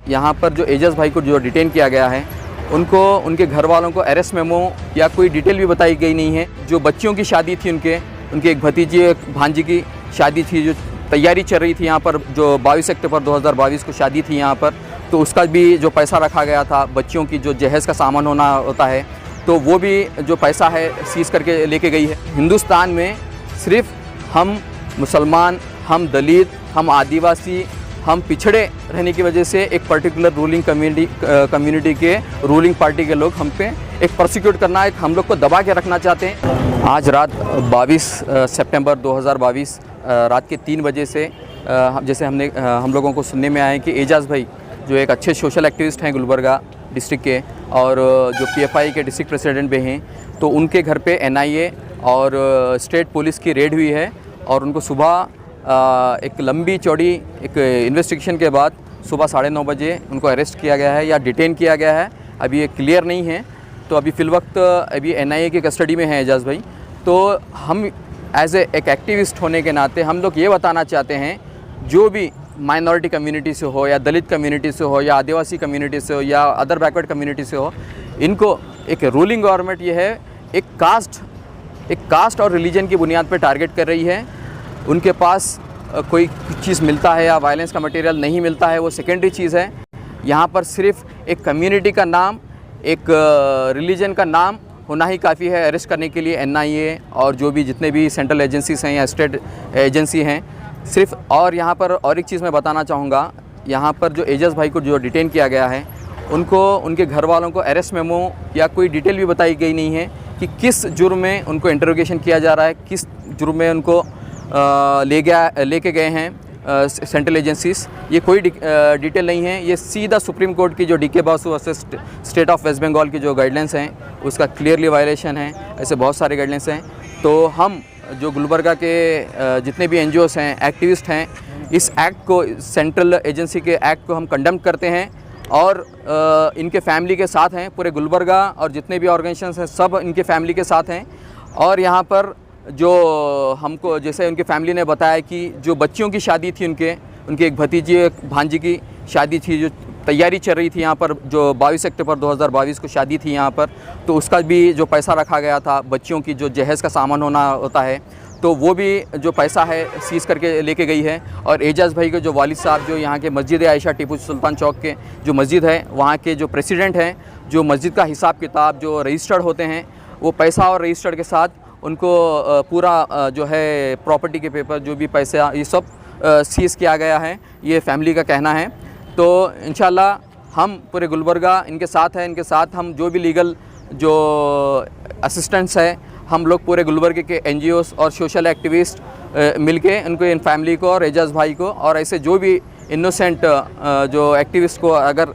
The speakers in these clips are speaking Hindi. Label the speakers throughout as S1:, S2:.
S1: यहाँ पर जो एजाज भाई को जो डिटेन किया गया है, उनको उनके घर वालों को अरेस्ट मेमो या कोई डिटेल भी बताई गई नहीं है। जो बच्चियों की शादी थी, उनके एक भतीजी एक भांजी की शादी थी, जो तैयारी चल रही थी यहाँ पर, जो 22 अक्टूबर 2022 को शादी थी यहाँ पर, तो उसका भी जो पैसा रखा गया था, बच्चियों की जो जहेज़ का सामान होता है, तो वो भी जो पैसा है सीज़ करके लेके गई है। हिंदुस्तान में सिर्फ हम मुसलमान, हम दलित, हम आदिवासी, हम पिछड़े रहने की वजह से एक पर्टिकुलर रूलिंग कम्युनिटी के रूलिंग पार्टी के लोग हम पे एक प्रोसिक्यूट करना, एक हम लोग को दबा के रखना चाहते हैं। आज रात 22 सितंबर 2022 रात के 3 बजे से जैसे हम लोगों को सुनने में आया है कि एजाज भाई जो एक अच्छे सोशल एक्टिविस्ट हैं गुलबर्गा डिस्ट्रिक्ट के, और जो पीएफआई के डिस्ट्रिक्ट प्रेसिडेंट भी हैं, तो उनके घर पे एनआईए और स्टेट पुलिस की रेड हुई है। और उनको सुबह एक लंबी चौड़ी एक इन्वेस्टिगेशन के बाद सुबह 9:30 बजे उनको अरेस्ट किया गया है या डिटेन किया गया है, अभी ये क्लियर नहीं है। तो अभी फ़िलवक्त अभी एनआईए की कस्टडी में है एजाज भाई। तो हम एज एक एक्टिविस्ट होने के नाते हम लोग ये बताना चाहते हैं, जो भी माइनॉरिटी कम्युनिटी से हो या दलित कम्युनिटी से हो या आदिवासी कम्युनिटी से हो या अदर बैकवर्ड कम्युनिटी से हो, इनको एक रूलिंग गवर्नमेंट ये है एक कास्ट और रिलीजन की बुनियाद पर टारगेट कर रही है। उनके पास कोई चीज़ मिलता है या वायलेंस का मटेरियल नहीं मिलता है, वो सेकेंडरी चीज़ है। यहाँ पर सिर्फ एक कम्युनिटी का नाम, एक रिलीजन का नाम होना ही काफ़ी है अरेस्ट करने के लिए एनआईए और जो भी जितने भी सेंट्रल एजेंसीज हैं या स्टेट एजेंसी हैं सिर्फ। और यहाँ पर और एक चीज़ मैं बताना चाहूँगा, यहाँ पर जो एजाज भाई को जो डिटेन किया गया है, उनको उनके घर वालों को अरेस्ट मेमो या कोई डिटेल भी बताई गई नहीं है कि किस जुर्म में उनको इंटरोगेशन किया जा रहा है, किस जुर्म में उनको लेके गए हैं सेंट्रल एजेंसीज। ये कोई डिटेल नहीं है। ये सीधा सुप्रीम कोर्ट की जो D K Basu versus State of West Bengal की जो गाइडलाइंस हैं उसका क्लियरली वायलेशन है। ऐसे बहुत सारे गाइडलाइंस हैं। तो हम जो गुलबर्गा के जितने भी एनजीओस हैं, एक्टिविस्ट हैं, इस एक्ट को, सेंट्रल एजेंसी के एक्ट को हम कंडेम करते हैं और इनके फैमिली के साथ हैं। पूरे गुलबर्गा और जितने भी ऑर्गेनाइजेशंस हैं सब इनके फैमिली के साथ हैं। और यहाँ पर जो हमको जैसे उनकी फैमिली ने बताया कि जो बच्चियों की शादी थी, उनके एक भतीजी एक भांजी की शादी थी, जो तैयारी चल रही थी यहाँ पर, जो 22 अक्टूबर 2022 को शादी थी यहाँ पर, तो उसका भी जो पैसा रखा गया था, बच्चियों की जो जहेज़ का सामान होता है, तो वो भी जो पैसा है सीज़ करके लेके गई है। और एजाज भाई के जो वालिद साहब, जो यहाँ के मस्जिद आयशा टीपू सुल्तान चौक के जो मस्जिद है, वहाँ के जो प्रेसिडेंट हैं, जो मस्जिद का हिसाब किताब जो रजिस्टर्ड होते हैं, वो पैसा और रजिस्टर्ड के साथ उनको पूरा जो है प्रॉपर्टी के पेपर, जो भी पैसे, ये सब सीज़ किया गया है, ये फैमिली का कहना है। तो इंशाल्लाह हम पूरे गुलबर्गा इनके साथ हैं। इनके साथ हम जो भी लीगल जो असिस्टेंट्स है, हम लोग पूरे गुलबर्गे के एनजीओस और सोशल एक्टिविस्ट मिलके उनको, इन फैमिली को और एजाज भाई को और ऐसे जो भी इनोसेंट जो एक्टिविस्ट को अगर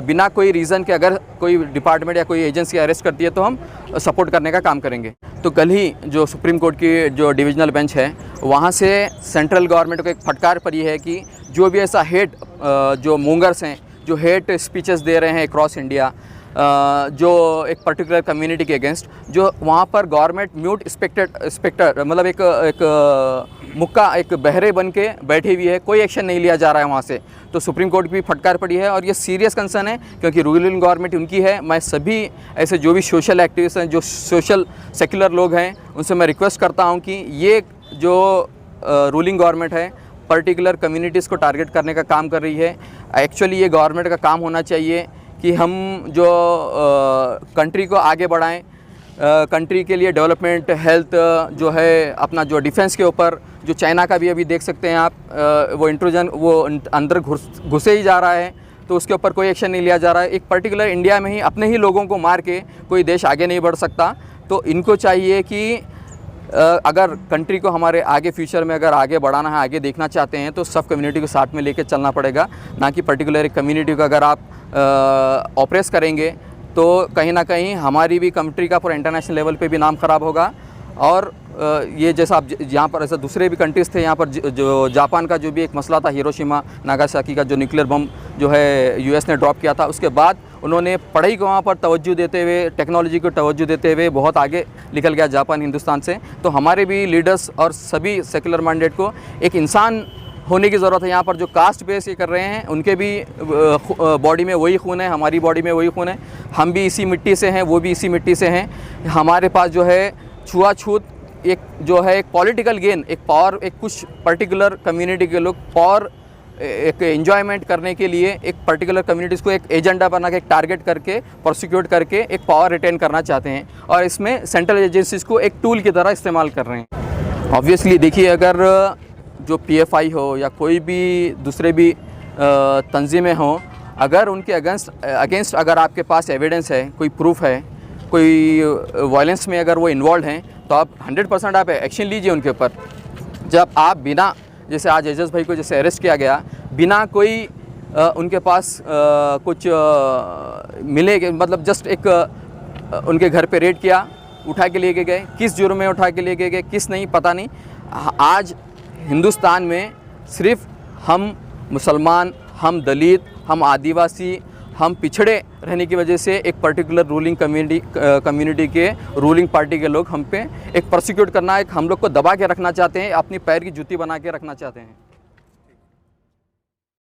S1: बिना कोई रीज़न के अगर कोई डिपार्टमेंट या कोई एजेंसी अरेस्ट करती है तो हम सपोर्ट करने का काम करेंगे। तो कल ही जो सुप्रीम कोर्ट की जो डिविजनल बेंच है, वहाँ से सेंट्रल गवर्नमेंट को एक फटकार पड़ी है कि जो भी ऐसा हेट जो मूंगर्स हैं, जो हेट स्पीचेस दे रहे हैं अक्रॉस इंडिया, जो एक पर्टिकुलर कम्युनिटी के अगेंस्ट, जो वहाँ पर गवर्नमेंट म्यूट स्पेक्टर मतलब एक मुक्का, एक बहरे बन के बैठी हुई है, कोई एक्शन नहीं लिया जा रहा है वहाँ से। तो सुप्रीम कोर्ट की फटकार पड़ी है और ये सीरियस कंसर्न है, क्योंकि रूलिंग गवर्नमेंट उनकी है। मैं सभी ऐसे जो भी सोशल एक्टिविस्ट हैं, जो सोशल सेक्युलर लोग हैं, उनसे मैं रिक्वेस्ट करता हूँ कि ये जो रूलिंग गवर्नमेंट है पर्टिकुलर कम्युनिटीज़ को टारगेट करने का काम कर रही है। एक्चुअली ये गवर्नमेंट का काम होना चाहिए कि हम जो कंट्री को आगे बढ़ाएं, कंट्री के लिए डेवलपमेंट, हेल्थ जो है, अपना जो डिफेंस के ऊपर, जो चाइना का भी अभी देख सकते हैं आप, वो इंट्रूजन वो अंदर घुसे ही जा रहा है, तो उसके ऊपर कोई एक्शन नहीं लिया जा रहा है। एक पर्टिकुलर इंडिया में ही अपने ही लोगों को मार के कोई देश आगे नहीं बढ़ सकता। तो इनको चाहिए कि अगर कंट्री को हमारे आगे फ्यूचर में अगर आगे बढ़ाना है, आगे देखना चाहते हैं, तो सब कम्युनिटी को साथ में लेके चलना पड़ेगा, ना कि पर्टिकुलर एक कम्युनिटी को अगर आप ऑपरेस करेंगे तो कहीं ना कहीं हमारी भी कंट्री का पूरा इंटरनेशनल लेवल पे भी नाम ख़राब होगा। और ये जैसा आप यहाँ पर ऐसा दूसरे भी कंट्रीज़ थे, यहाँ पर जो जापान का जो भी एक मसला था, हिरोशिमा नागासाकी का जो न्यूक्लियर बम जो है यूएस ने ड्रॉप किया था, उसके बाद उन्होंने पढ़ाई को वहाँ पर तवज्जो देते हुए, टेक्नोलॉजी को तवज्जो देते हुए बहुत आगे निकल गया जापान हिंदुस्तान से। तो हमारे भी लीडर्स और सभी सेकुलर माइंडेड को एक इंसान होने की ज़रूरत है। यहाँ पर जो कास्ट बेस ये कर रहे हैं उनके भी बॉडी में वही खून है, हमारी बॉडी में वही खून है, हम भी इसी मिट्टी से हैं, वो भी इसी मिट्टी से हैं। हमारे पास जो है छुआछूत एक जो है एक पॉलिटिकल गेन, एक पावर, एक कुछ पर्टिकुलर कम्युनिटी के लोग पावर एक एंजॉयमेंट करने के लिए एक पर्टिकुलर कम्युनिटीज़ को एक एजेंडा बना के, एक टारगेट करके, प्रोसिक्यूट करके एक पावर रिटेन करना चाहते हैं और इसमें सेंट्रल एजेंसीज़ को एक टूल की तरह इस्तेमाल कर रहे हैं। ऑब्वियसली देखिए, अगर जो PFI हो या कोई भी दूसरे भी तंजीमें हों, अगर उनके अगेंस्ट अगर आपके पास एविडेंस है, कोई प्रूफ है, कोई वायलेंस में अगर वो इन्वॉल्व हैं, तो आप 100% आप एक्शन लीजिए उनके ऊपर। जब आप बिना, जैसे आज एजाज भाई को जैसे अरेस्ट किया गया, बिना कोई उनके पास कुछ मिले, मतलब जस्ट एक उनके घर पे रेड किया, उठा के लेके गए, किस जुर्म में उठा के लेके गए, किस नहीं पता नहीं। आज हिंदुस्तान में सिर्फ हम मुसलमान, हम दलित, हम आदिवासी, हम पिछड़े रहने की वजह से एक पर्टिकुलर रूलिंग कम्युनिटी के रूलिंग पार्टी के लोग हम पे एक प्रोसिक्यूट करना, एक हम लोग को दबा के रखना चाहते हैं, अपनी पैर की जूती बना के रखना चाहते हैं।